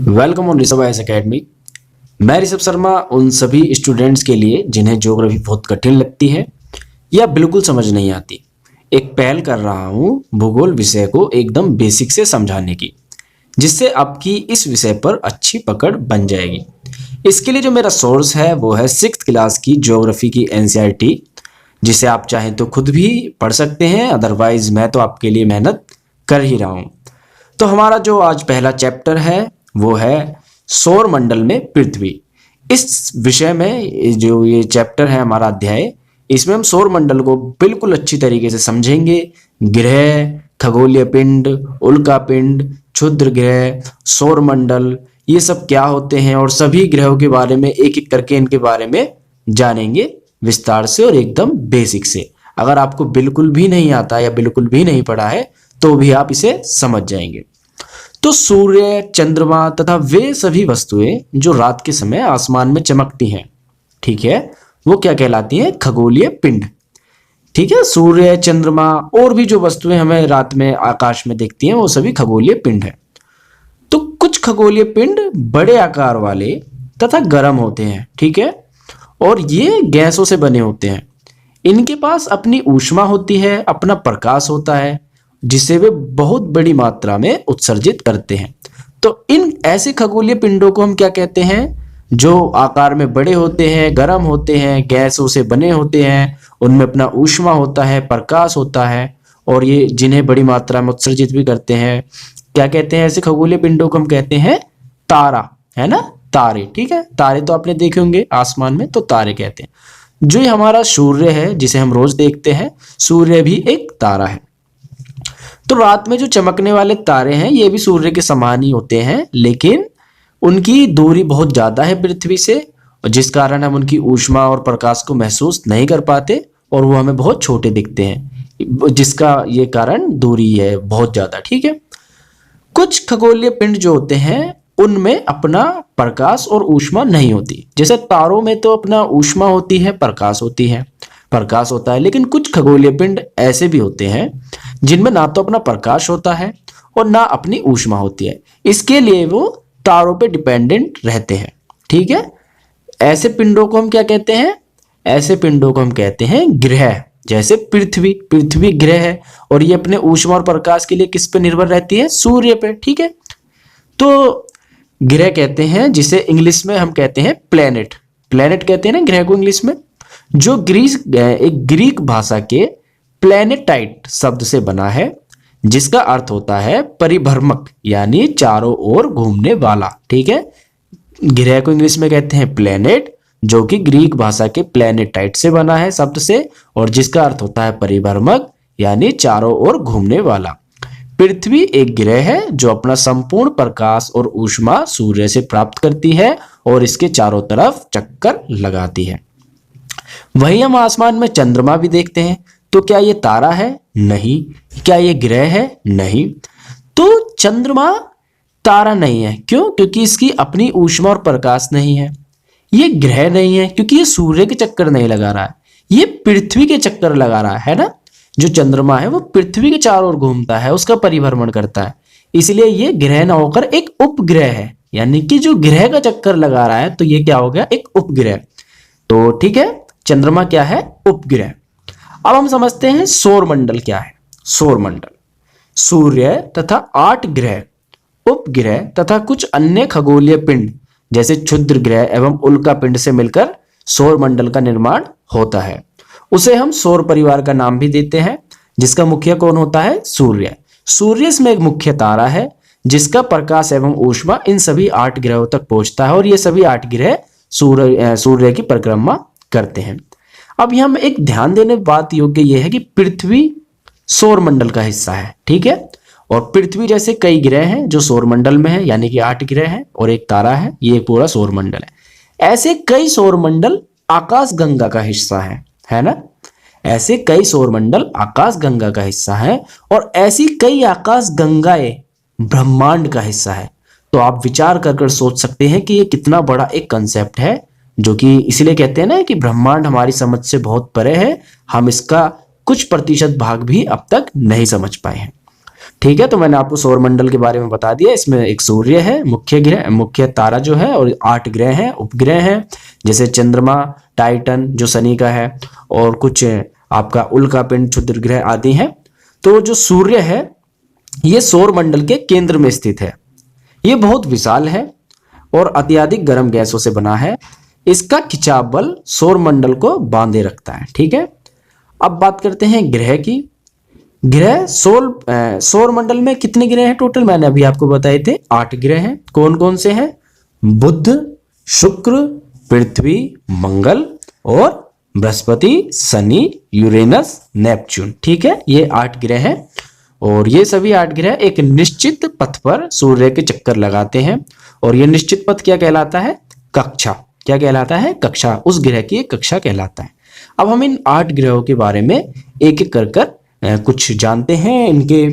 Welcome on Rishabh IAS academy. मैं ऋषभ शर्मा उन सभी स्टूडेंट्स के लिए जिन्हें ज्योग्राफी बहुत कठिन लगती है या बिल्कुल समझ नहीं आती, एक पहल कर रहा हूँ भूगोल विषय को एकदम बेसिक से समझाने की, जिससे आपकी इस विषय पर अच्छी पकड़ बन जाएगी। इसके लिए जो मेरा सोर्स है वो है 6th क्लास की ज्योग्राफी की NCERT, जिसे आप चाहें तो खुद भी पढ़ सकते हैं, अदरवाइज मैं तो आपके लिए मेहनत कर ही रहा हूँ। तो हमारा जो आज पहला चैप्टर है वो है सौर मंडल में पृथ्वी। इस विषय में जो ये चैप्टर है हमारा अध्याय, इसमें हम सौर मंडल को बिल्कुल अच्छी तरीके से समझेंगे। ग्रह, खगोलीय पिंड, उल्का पिंड, क्षुद्र ग्रह, सौर मंडल, ये सब क्या होते हैं और सभी ग्रहों के बारे में एक एक करके इनके बारे में जानेंगे विस्तार से और एकदम बेसिक से। अगर आपको बिल्कुल भी नहीं आता या बिल्कुल भी नहीं पढ़ा है तो भी आप इसे समझ जाएंगे। तो सूर्य, चंद्रमा तथा वे सभी वस्तुएं जो रात के समय आसमान में चमकती हैं, ठीक है, वो क्या कहलाती हैं? खगोलीय पिंड। ठीक है, सूर्य, चंद्रमा और भी जो वस्तुएं हमें रात में आकाश में दिखती हैं वो सभी खगोलीय पिंड है। तो कुछ खगोलीय पिंड बड़े आकार वाले तथा गर्म होते हैं, ठीक है, और ये गैसों से बने होते हैं। इनके पास अपनी ऊष्मा होती है, अपना प्रकाश होता है, जिसे वे बहुत बड़ी मात्रा में उत्सर्जित करते हैं। तो इन ऐसे खगोलीय पिंडों को हम क्या कहते हैं? जो आकार में बड़े होते हैं, गर्म होते हैं, गैसों से बने होते हैं, उनमें अपना ऊष्मा होता है, प्रकाश होता है, और ये जिन्हें बड़ी मात्रा में उत्सर्जित भी करते हैं। क्या कहते हैं ऐसे खगोलीय पिंडों को? हम कहते हैं तारा, है ना, तारे। ठीक है, तारे तो आपने देखे होंगे आसमान में, तो तारे कहते हैं। जो हमारा सूर्य है जिसे हम रोज देखते हैं, सूर्य भी एक तारा है। तो रात में जो चमकने वाले तारे हैं ये भी सूर्य के समान ही होते हैं, लेकिन उनकी दूरी बहुत ज्यादा है पृथ्वी से, जिस कारण हम उनकी ऊष्मा और प्रकाश को महसूस नहीं कर पाते और वो हमें बहुत छोटे दिखते हैं, जिसका ये कारण दूरी है बहुत ज्यादा। ठीक है, कुछ खगोलीय पिंड जो होते हैं उनमें अपना प्रकाश और ऊष्मा नहीं होती। जैसे तारों में तो अपना ऊष्मा होती है, प्रकाश होता है, लेकिन कुछ खगोलीय पिंड ऐसे भी होते हैं जिनमें ना तो अपना प्रकाश होता है और ना अपनी ऊष्मा होती है। इसके लिए वो तारों पे डिपेंडेंट रहते हैं। ठीक है, ऐसे पिंडों को हम क्या कहते हैं? ऐसे पिंडों को हम कहते हैं ग्रह। जैसे पृथ्वी ग्रह है और ये अपने ऊष्मा और प्रकाश के लिए किस पे निर्भर रहती है? सूर्य पे। ठीक है, तो ग्रह कहते हैं जिसे इंग्लिश में हम कहते हैं प्लेनेट कहते हैं ना ग्रह को इंग्लिश में, जो एक ग्रीक भाषा के प्लेनेटाइट शब्द से बना है, जिसका अर्थ होता है परिभ्रमक, यानी चारों ओर घूमने वाला। ठीक है, ग्रह को इंग्लिश में कहते हैं प्लेनेट, जो कि ग्रीक भाषा के प्लेनेटाइट से बना है शब्द से, और जिसका अर्थ होता है परिभ्रमक, यानी चारों ओर घूमने वाला। पृथ्वी एक ग्रह है जो अपना संपूर्ण प्रकाश और ऊष्मा सूर्य से प्राप्त करती है और इसके चारों तरफ चक्कर लगाती है। वहीं हम आसमान में चंद्रमा भी देखते हैं। तो क्या ये तारा है? नहीं। क्या ये ग्रह है? नहीं। तो चंद्रमा तारा नहीं है। क्यों? क्योंकि इसकी अपनी ऊष्मा और प्रकाश नहीं है। ये ग्रह नहीं है क्योंकि ये सूर्य के चक्कर नहीं लगा रहा है, ये पृथ्वी के चक्कर लगा रहा है ना। जो चंद्रमा है वो पृथ्वी के चारों ओर घूमता है, उसका परिभ्रमण करता है, इसलिए ये ग्रह ना होकर एक उपग्रह है, यानी कि जो ग्रह का चक्कर लगा रहा है, तो ये क्या हो गया? एक उपग्रह। तो ठीक है, चंद्रमा क्या है? उपग्रह। अब हम समझते हैं सौर मंडल क्या है। सौर मंडल सूर्य तथा 8 ग्रह, उपग्रह तथा कुछ अन्य खगोलीय पिंड जैसे क्षुद्र ग्रह एवं उल्का पिंड से मिलकर सौर मंडल का निर्माण होता है। उसे हम सौर परिवार का नाम भी देते हैं, जिसका मुखिया कौन होता है? सूर्य। सूर्य इसमें एक मुख्य तारा है जिसका प्रकाश एवं ऊष्मा इन सभी 8 ग्रहों तक पहुंचता है, और ये सभी 8 ग्रह सूर्य की परिक्रमा करते हैं। अब हम एक ध्यान देने बात योग्य यह है कि पृथ्वी सौर मंडल का हिस्सा है। ठीक है, और पृथ्वी जैसे कई ग्रह हैं जो सौर मंडल में है, यानी कि 8 ग्रह हैं और एक तारा है, ये पूरा सौर मंडल है। ऐसे कई सौर मंडल आकाश गंगा का हिस्सा है ना। ऐसे कई सौर मंडल आकाश गंगा का हिस्सा है, और ऐसी कई आकाश गंगाएं ब्रह्मांड का हिस्सा है। तो आप विचार कर सोच सकते हैं कि ये कितना बड़ा एक कंसेप्ट है, जो कि इसलिए कहते हैं ना कि ब्रह्मांड हमारी समझ से बहुत परे है, हम इसका कुछ प्रतिशत भाग भी अब तक नहीं समझ पाए हैं। ठीक है, तो मैंने आपको सौर मंडल के बारे में बता दिया। इसमें एक सूर्य है मुख्य ग्रह, मुख्य तारा जो है, और 8 ग्रह हैं, उपग्रह हैं, जैसे चंद्रमा, टाइटन जो शनि का है, और कुछ आपका उल्का पिंड, क्षुद्र ग्रह आदि हैं। तो जो सूर्य है ये सौर मंडल के केंद्र में स्थित है। ये बहुत विशाल है और अत्यधिक गर्म गैसों से बना है। इसका खिंचाव बल सौर मंडल को बांधे रखता है। ठीक है, अब बात करते हैं ग्रह की। ग्रह सौर मंडल में कितने ग्रह हैं टोटल? मैंने अभी आपको बताए थे 8 ग्रह हैं। कौन कौन से हैं? बुध, शुक्र, पृथ्वी, मंगल और बृहस्पति, शनि, यूरेनस, नेपच्यून। ठीक है, ये 8 ग्रह हैं और ये सभी 8 ग्रह एक निश्चित पथ पर सूर्य के चक्कर लगाते हैं। और ये निश्चित पथ क्या कहलाता है? कक्षा। क्या कहलाता है? कक्षा। उस ग्रह की एक कक्षा कहलाता है। अब हम इन 8 ग्रहों के बारे में एक एक कर कुछ जानते हैं इनके।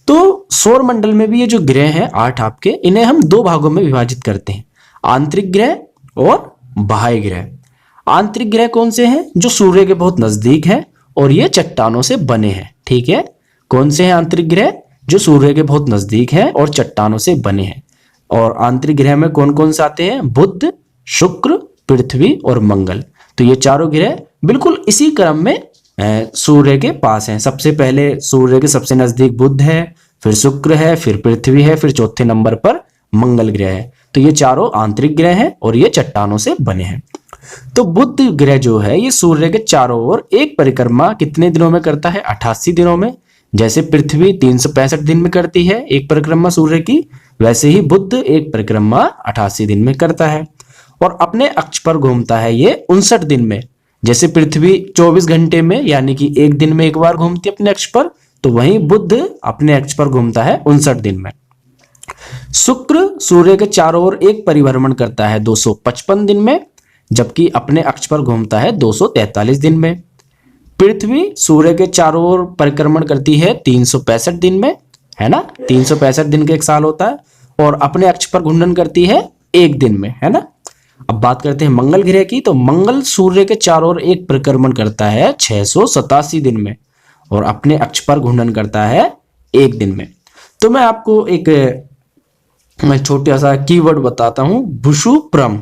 तो सौर मंडल में भी ये जो ग्रह हैं 8 आपके, इन्हें हम 2 भागों में विभाजित करते हैं, आंतरिक ग्रह और बाह्य ग्रह। आंतरिक ग्रह कौन से हैं? जो सूर्य के बहुत नजदीक हैं और ये चट्टानों से बने हैं। ठीक है, कौन से हैं आंतरिक ग्रह? जो सूर्य के बहुत नजदीक हैं और चट्टानों से बने हैं। और आंतरिक ग्रह में कौन कौन से आते हैं? बुध, शुक्र, पृथ्वी और मंगल। तो ये चारों ग्रह बिल्कुल इसी क्रम में सूर्य के पास हैं। सबसे पहले सूर्य के सबसे नजदीक बुध है, फिर शुक्र है, फिर पृथ्वी है, फिर चौथे नंबर पर मंगल ग्रह है। तो ये चारों आंतरिक ग्रह हैं और ये चट्टानों से बने हैं। तो बुध ग्रह जो है ये सूर्य के चारों ओर एक परिक्रमा कितने दिनों में करता है? 88 दिनों में। जैसे पृथ्वी 365 दिन में करती है एक परिक्रमा सूर्य की, वैसे ही बुध एक परिक्रमा 88 दिन में करता है। और अपने अक्ष पर घूमता है ये 59 दिन में। जैसे पृथ्वी 24 घंटे में यानी कि एक दिन में एक बार घूमती है अपने अक्ष पर, तो वहीं बुध अपने अक्ष पर घूमता है 59 दिन में। शुक्र सूर्य के चारों ओर एक परिभ्रमण करता है 255 दिन में, जबकि अपने अक्ष पर घूमता है 243 दिन में। पृथ्वी सूर्य के चारों ओर परिक्रमण करती है 365 दिन में, है ना, 365 दिन का एक साल होता है, और अपने अक्ष पर घूर्णन करती है 1 दिन में, है ना। अब बात करते हैं मंगल ग्रह की। तो मंगल सूर्य के चारों ओर एक परिक्रमण करता है 687 दिन में और अपने अक्ष पर घूर्णन करता है 1 दिन में। तो मैं आपको एक छोटा सा कीवर्ड बताता हूं, भुषुप्रम।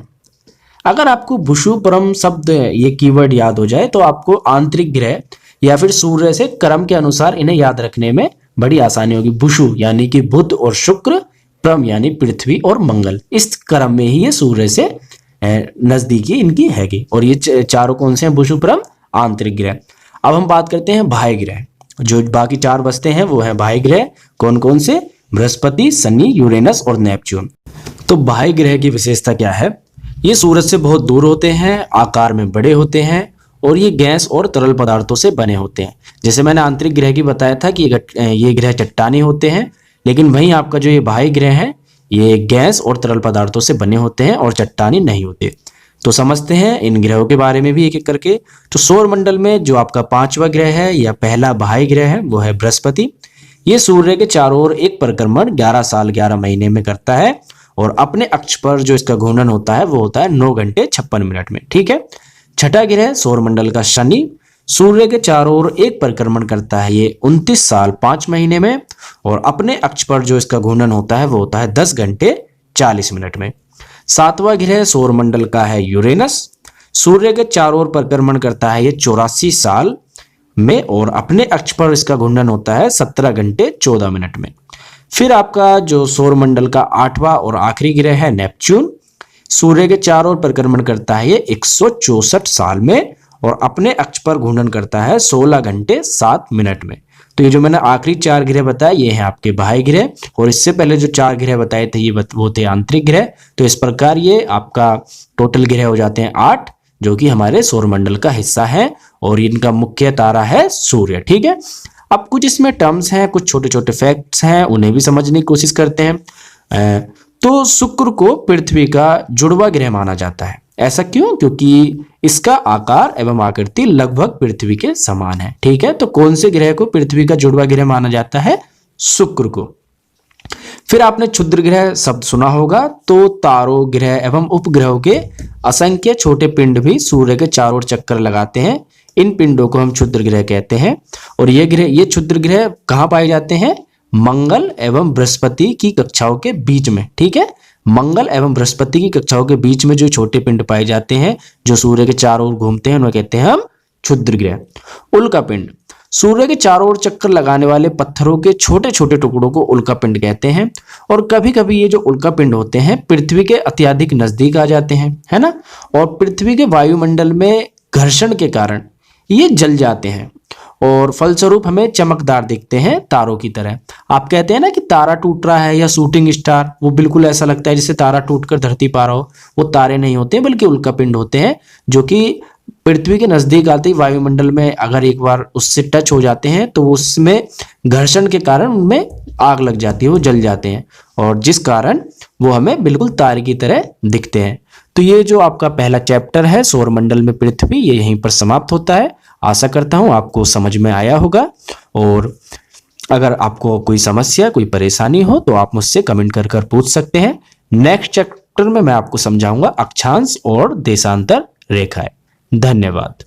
अगर आपको भुषुप्रम शब्द ये कीवर्ड याद हो जाए तो आपको आंतरिक ग्रह या फिर सूर्य से क्रम के अनुसार इन्हें याद रखने में बड़ी आसानी होगी। भुषु यानी कि बुध और शुक्र, प्रम यानी पृथ्वी और मंगल, इस क्रम में ही ये सूर्य से नजदीकी इनकी हैगी। और ये चारों कौन से हैं? भुषुप्रम, आंतरिक ग्रह। अब हम बात करते हैं बाह्य ग्रह। जो बाकी 4 बचते हैं वो हैं बाह्य ग्रह। कौन कौन से? बृहस्पति, शनि, यूरेनस और नेपच्यून। तो बाह्य ग्रह की विशेषता क्या है? ये सूरज से बहुत दूर होते हैं, आकार में बड़े होते हैं और ये गैस और तरल पदार्थों से बने होते हैं। जैसे मैंने आंतरिक ग्रह की बताया था कि ये ग्रह चट्टानी होते हैं, लेकिन वहीं आपका जो ये बाह्य ग्रह है ये गैस और तरल पदार्थों से बने होते हैं और चट्टानी नहीं होते। तो समझते हैं इन ग्रहों के बारे में भी एक एक करके। तो सौर मंडल में जो आपका 5वां ग्रह है या पहला बाह्य ग्रह है वो है बृहस्पति। ये सूर्य के चारों ओर एक परिक्रमण 11 साल 11 महीने में करता है और अपने अक्ष पर जो इसका घूर्णन होता है वो होता है 9 घंटे 56 मिनट में। ठीक है। छठा ग्रह सौर मंडल का शनि, सूर्य के चारों ओर एक परिक्रमण करता है ये 29 साल 5 महीने में और अपने अक्ष पर जो इसका घूर्णन होता है वो होता है 10 घंटे 40 मिनट में। 7वां ग्रह सौर मंडल का है यूरेनस, सूर्य के चारों ओर परिक्रमण करता है ये 84 साल में और अपने अक्ष पर इसका घूर्णन होता है 17 घंटे 14 मिनट में। फिर आपका जो सौर मंडल का 8वां और आखिरी ग्रह है नेपच्यून, सूर्य के चारों ओर परिक्रमण करता है ये 164 साल में और अपने अक्ष पर घूर्णन करता है 16 घंटे 7 मिनट में। तो ये जो मैंने आखिरी 4 ग्रह बताए ये हैं आपके बाह्य ग्रह और इससे पहले जो 4 ग्रह बताए थे ये वो थे आंतरिक ग्रह। तो इस प्रकार ये आपका टोटल ग्रह हो जाते हैं 8 जो कि हमारे सौरमंडल का हिस्सा है और इनका मुख्य तारा है सूर्य। ठीक है। अब कुछ इसमें टर्म्स हैं, कुछ छोटे छोटे फैक्ट्स हैं, उन्हें भी समझने की कोशिश करते हैं। तो शुक्र को पृथ्वी का जुड़वा ग्रह माना जाता है। ऐसा क्यों? क्योंकि इसका आकार एवं आकृति लगभग पृथ्वी के समान है। ठीक है। तो कौन से ग्रह को पृथ्वी का जुड़वा ग्रह माना जाता है? शुक्र को। फिर आपने क्षुद्र ग्रह शब्द सुना होगा। तो तारों, ग्रह एवं उपग्रहों के असंख्य छोटे पिंड भी सूर्य के चारों ओर चक्कर लगाते हैं। इन पिंडों को हम क्षुद्र ग्रह कहते हैं। और ये क्षुद्र ग्रह कहाँ पाए जाते हैं? मंगल एवं बृहस्पति की कक्षाओं के बीच में। ठीक है, मंगल एवं बृहस्पति की कक्षाओं के बीच में जो छोटे पिंड पाए जाते हैं जो सूर्य के चारों ओर घूमते हैं उन्हें कहते हैं हम क्षुद्र ग्रह। उल्का पिंड, सूर्य के चारों ओर चक्कर लगाने वाले पत्थरों के छोटे छोटे टुकड़ों को उल्का पिंड कहते हैं। और कभी कभी ये जो उल्का पिंड होते हैं पृथ्वी के अत्यधिक नजदीक आ जाते हैं, है ना, और पृथ्वी के वायुमंडल में घर्षण के कारण ये जल जाते हैं और फलस्वरूप हमें चमकदार दिखते हैं तारों की तरह। आप कहते हैं ना कि तारा टूट रहा है या शूटिंग स्टार, वो बिल्कुल ऐसा लगता है जैसे तारा टूटकर धरती पा रहा हो। वो तारे नहीं होते बल्कि उल्का पिंड होते हैं जो कि पृथ्वी के नजदीक आते ही वायुमंडल में अगर एक बार उससे टच हो जाते हैं तो उसमें घर्षण के कारण उनमें आग लग जाती है, वो जल जाते हैं और जिस कारण वो हमें बिल्कुल तारे की तरह दिखते हैं। तो ये जो आपका पहला चैप्टर है सौरमंडल में पृथ्वी, ये यहीं पर समाप्त होता है। आशा करता हूँ आपको समझ में आया होगा और अगर आपको कोई समस्या कोई परेशानी हो तो आप मुझसे कमेंट कर पूछ सकते हैं। नेक्स्ट चैप्टर में मैं आपको समझाऊंगा अक्षांश और देशांतर रेखाएं। धन्यवाद।